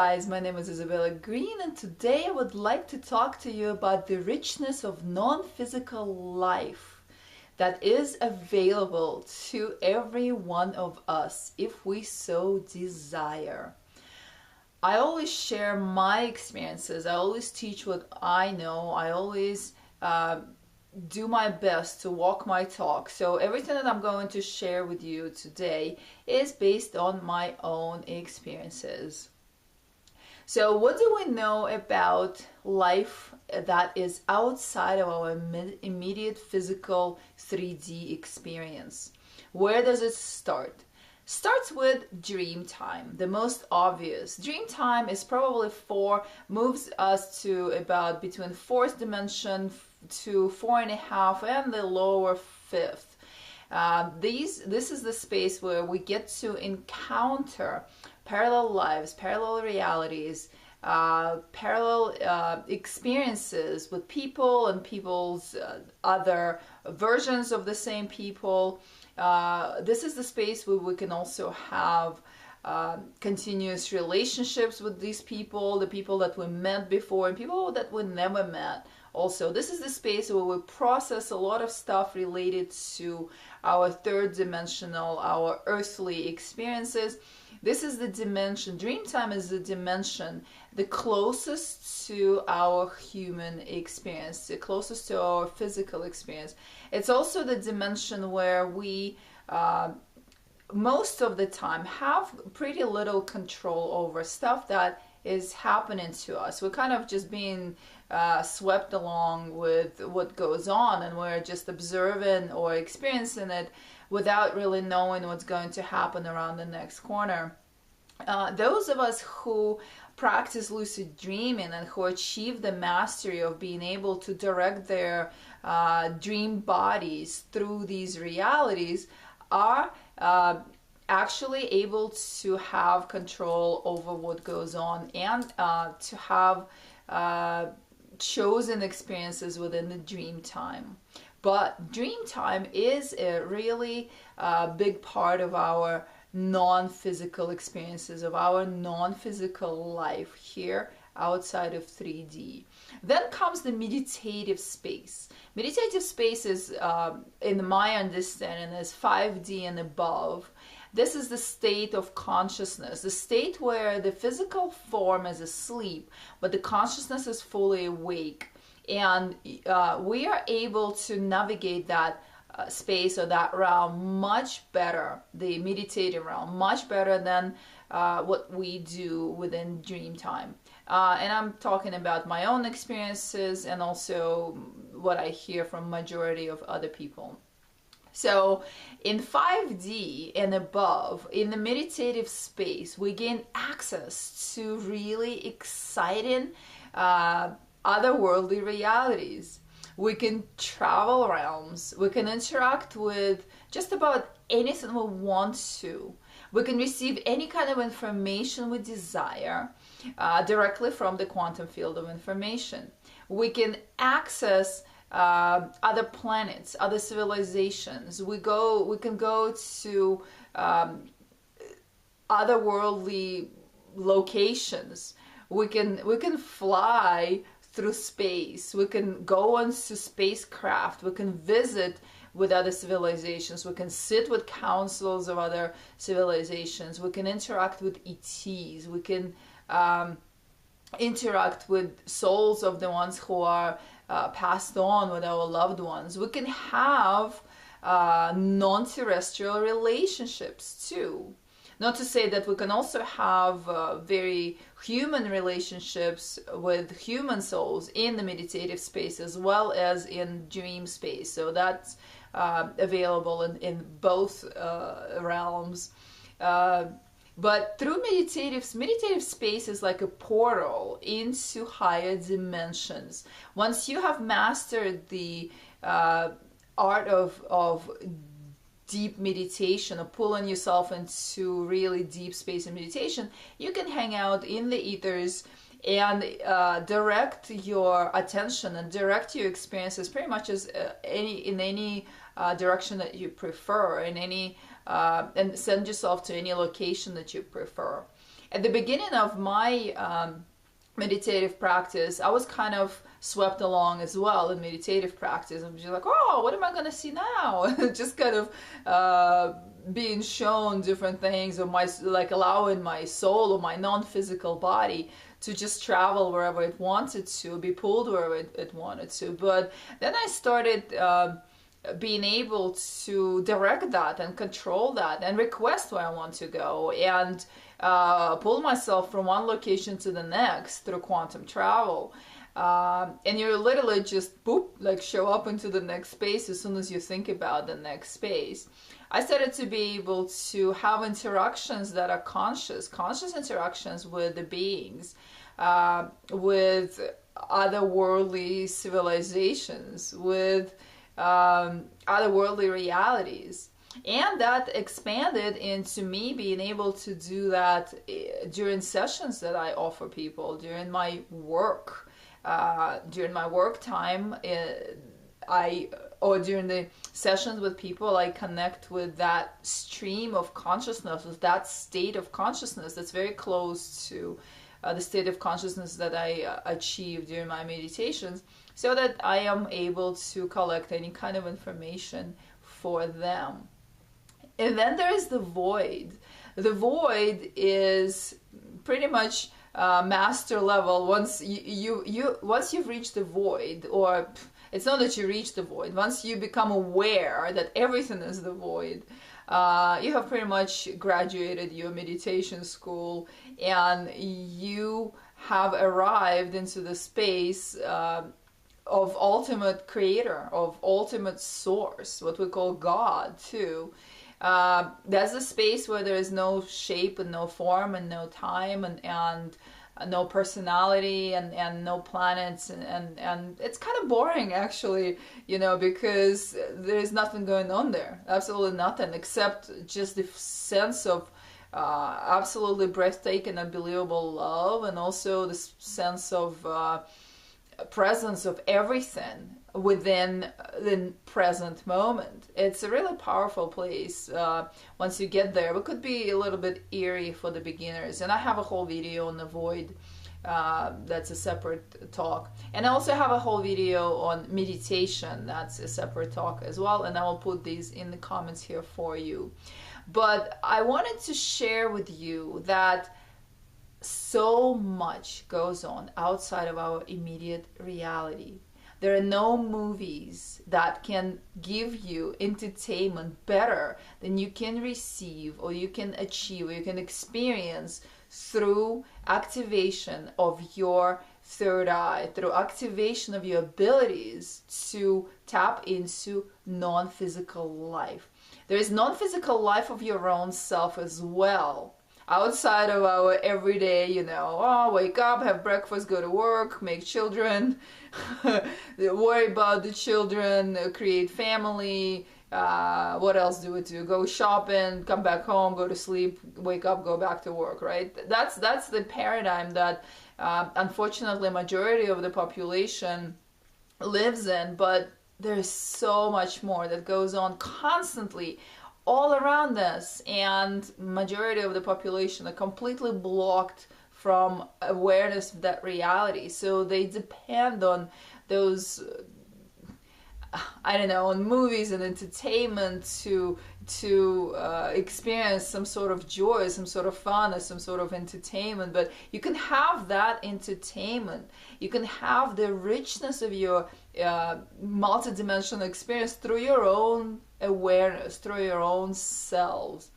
guys, my name is Isabella Greene, and today I would like to talk to you about the richness of non-physical life that is available to every one of us if we so desire. I always share my experiences. I always teach what I know. I always do my best to walk my talk. So everything that I'm going to share with you today is based on my own experiences. So what do we know about life that is outside of our immediate physical 3D experience? Where does it start? Starts with dream time, the most obvious. Dream time is probably moves us to about between fourth dimension to 4.5 and the lower fifth. This is the space where we get to encounter parallel lives, parallel realities, parallel experiences with people and people's other versions of the same people. This is the space where we can also have continuous relationships with these people, the people that we met before and people that we never met. Also, this is the space where we process a lot of stuff related to our third dimensional, our earthly experiences. This is the dimension, Dreamtime is the dimension, the closest to our human experience, the closest to our physical experience. It's also the dimension where we, most of the time, have pretty little control over stuff that is happening to us. We're kind of just being swept along with what goes on, and we're just observing or experiencing it without really knowing what's going to happen around the next corner. Those of us who practice lucid dreaming and who achieve the mastery of being able to direct their dream bodies through these realities are actually able to have control over what goes on and to have chosen experiences within the dream time. But dream time is a really big part of our non-physical experiences, of our non-physical life here outside of 3D. Then comes the meditative space. Meditative space is, in my understanding, is 5D and above. This is the state of consciousness, the state where the physical form is asleep, but the consciousness is fully awake. And we are able to navigate that space or that realm much better, the meditative realm, much better than what we do within dream time. And I'm talking about my own experiences and also what I hear from majority of other people. So in 5D and above, in the meditative space, we gain access to really exciting otherworldly realities. We can travel realms. We can interact with just about anything we want to. We can receive any kind of information we desire directly from the quantum field of information. We can access other planets, other civilizations. We can go to otherworldly locations. We can fly through space. We can go on to spacecraft. We can visit with other civilizations. We can sit with councils of other civilizations. We can interact with ETs. We can interact with souls of the ones who are passed on, with our loved ones. We can have non-terrestrial relationships too. Not to say that we can also have very human relationships with human souls in the meditative space as well as in dream space. So that's available in both realms. But through meditative space is like a portal into higher dimensions. Once you have mastered the art of deep meditation, or pulling yourself into really deep space and meditation, you can hang out in the ethers and direct your attention and direct your experiences pretty much as in any direction that you prefer, in any and send yourself to any location that you prefer. At the beginning of my meditative practice, I was kind of swept along as well in meditative practice. I'm just like, oh, what am I going to see now? Just kind of being shown different things, or my, like, allowing my soul or my non-physical body to just travel wherever it wanted to, be pulled wherever it wanted to. But then I started being able to direct that and control that and request where I want to go, and pull myself from one location to the next through quantum travel. And you literally just boop, like, show up into the next space as soon as you think about the next space. I started to be able to have interactions that are conscious interactions with the beings, with otherworldly civilizations, with otherworldly realities. And that expanded into me being able to do that during sessions that I offer people, during my work, during my work time. Or during the sessions with people, I connect with that stream of consciousness, with that state of consciousness that's very close to the state of consciousness that I achieve during my meditations, so that I am able to collect any kind of information for them. And then there is the void. The void is pretty much master level. Once once you've reached the void, or it's not that you reach the void, once you become aware that everything is the void, you have pretty much graduated your meditation school, and you have arrived into the space of ultimate creator, of ultimate source, what we call God too. That's a space where there is no shape and no form and no time and no personality and no planets, and it's kind of boring, actually, because there's nothing going on there, absolutely nothing, except just the sense of absolutely breathtaking, unbelievable love, and also the sense of presence of everything within the present moment. It's a really powerful place once you get there. It could be a little bit eerie for the beginners, and I have a whole video on the void that's a separate talk, and I also have a whole video on meditation that's a separate talk as well, and I will put these in the comments here for you. But I wanted to share with you that so much goes on outside of our immediate reality. There are no movies that can give you entertainment better than you can receive, or you can achieve, or you can experience through activation of your third eye, through activation of your abilities to tap into non-physical life. There is non-physical life of your own self as well, outside of our everyday, wake up, have breakfast, go to work, make children, worry about the children, create family, what else do we do? Go shopping, come back home, go to sleep, wake up, go back to work, right? That's the paradigm that unfortunately majority of the population lives in, but there's so much more that goes on constantly all around us, and majority of the population are completely blocked from awareness of that reality. So they depend on those, on movies and entertainment to experience some sort of joy, some sort of fun, or some sort of entertainment. But you can have that entertainment, you can have the richness of your multidimensional experience through your own awareness, through your own selves.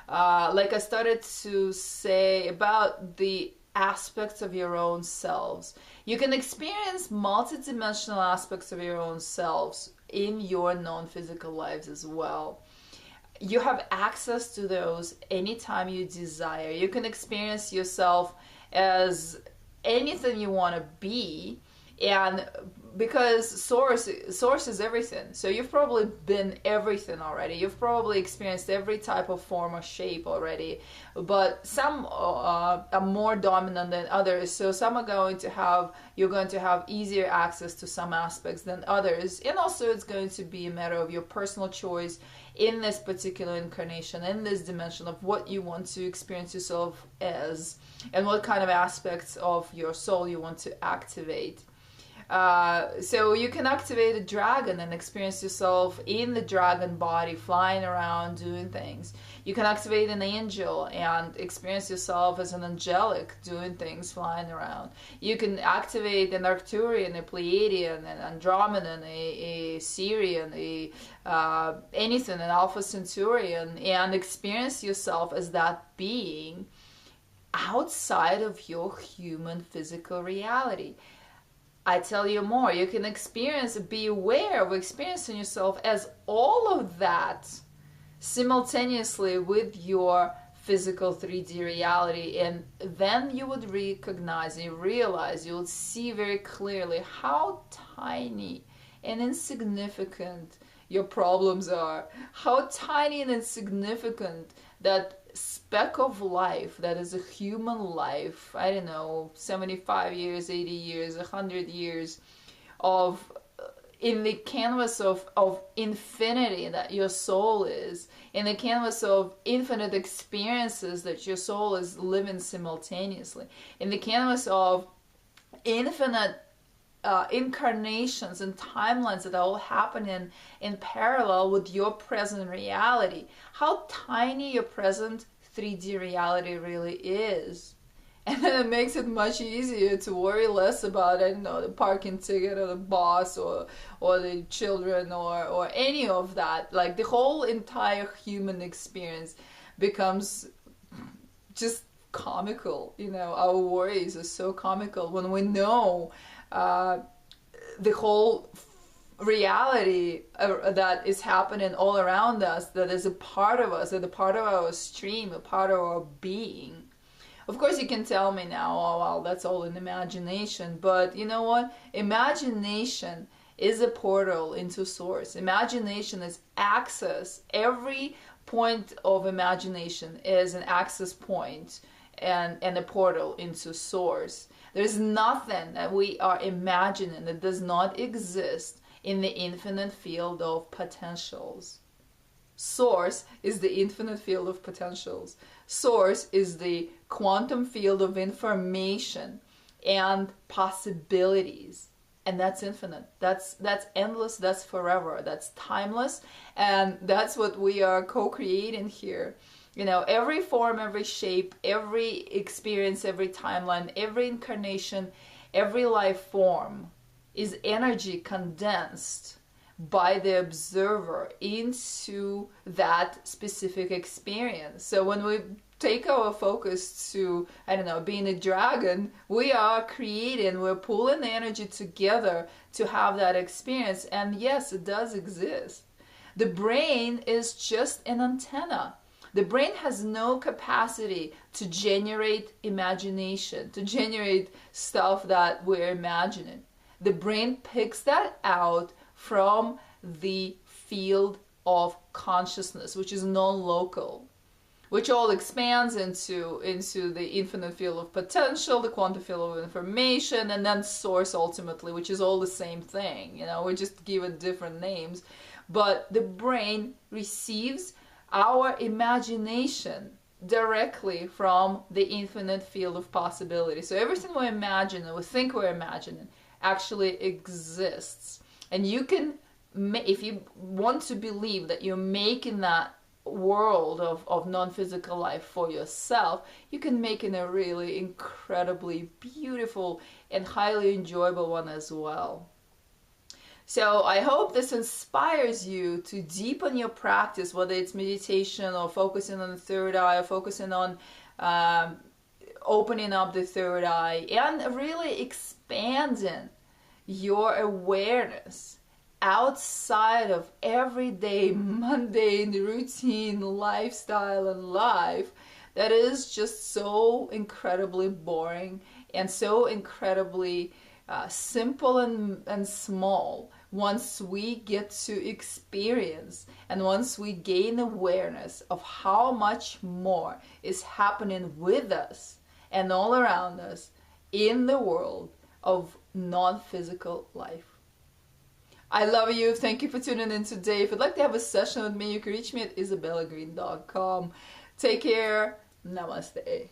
Like I started to say about the aspects of your own selves. You can experience multidimensional aspects of your own selves in your non-physical lives as well. You have access to those anytime you desire. You can experience yourself as anything you want to be, and because source is everything. So you've probably been everything already. You've probably experienced every type of form or shape already, but some are more dominant than others. So some are going to have, you're going to have easier access to some aspects than others, and also it's going to be a matter of your personal choice in this particular incarnation, in this dimension, of what you want to experience yourself as, and what kind of aspects of your soul you want to activate. So you can activate a dragon and experience yourself in the dragon body, flying around, doing things. You can activate an angel and experience yourself as an angelic, doing things, flying around. You can activate an Arcturian, a Pleiadian, an Andromedan, a Syrian, anything, an Alpha Centaurian, and experience yourself as that being outside of your human physical reality. I tell you more, you can be aware of experiencing yourself as all of that simultaneously with your physical 3D reality, and then you would recognize and realize, you would see very clearly how tiny and insignificant your problems are, how tiny and insignificant that speck of life that is a human life, I don't know, 75 years, 80 years, 100 years of in the canvas of infinity that your soul is, in the canvas of infinite experiences that your soul is living simultaneously, in the canvas of infinite incarnations and timelines that are all happening in parallel with your present reality. How tiny your present 3D reality really is. And then it makes it much easier to worry less about, I don't know, the parking ticket or the boss or the children or any of that. Like the whole entire human experience becomes just comical. You know, our worries are so comical when we know the whole reality that is happening all around us, that is a part of us, that a part of our stream, a part of our being. Of course, you can tell me now, oh, well, that's all in imagination. But you know what? Imagination is a portal into source. Imagination is access. Every point of imagination is an access point and a portal into source. There's nothing that we are imagining that does not exist in the infinite field of potentials. Source is the infinite field of potentials. Source is the quantum field of information and possibilities. And that's infinite. That's endless, that's forever, that's timeless, and that's what we are co-creating here. You know, every form, every shape, every experience, every timeline, every incarnation, every life form is energy condensed by the observer into that specific experience. So when we take our focus to, I don't know, being a dragon, we are creating, we're pulling the energy together to have that experience. And yes, it does exist. The brain is just an antenna. The brain has no capacity to generate imagination, to generate stuff that we're imagining. The brain picks that out from the field of consciousness, which is non-local, which all expands into the infinite field of potential, the quantum field of information, and then source ultimately, which is all the same thing. You know, we just give it different names. But the brain receives our imagination directly from the infinite field of possibility. So everything we imagine and we think we're imagining actually exists. And you can, if you want to believe that you're making that world of non-physical life for yourself, you can make it a really incredibly beautiful and highly enjoyable one as well. So I hope this inspires you to deepen your practice, whether it's meditation or focusing on the third eye or focusing on opening up the third eye and really expanding your awareness outside of everyday mundane routine lifestyle and life that is just so incredibly boring and so incredibly simple and small, once we get to experience and once we gain awareness of how much more is happening with us and all around us in the world of non-physical life. I love you. Thank you for tuning in today. If you'd like to have a session with me, you can reach me at isabellagreene.com. Take care. Namaste.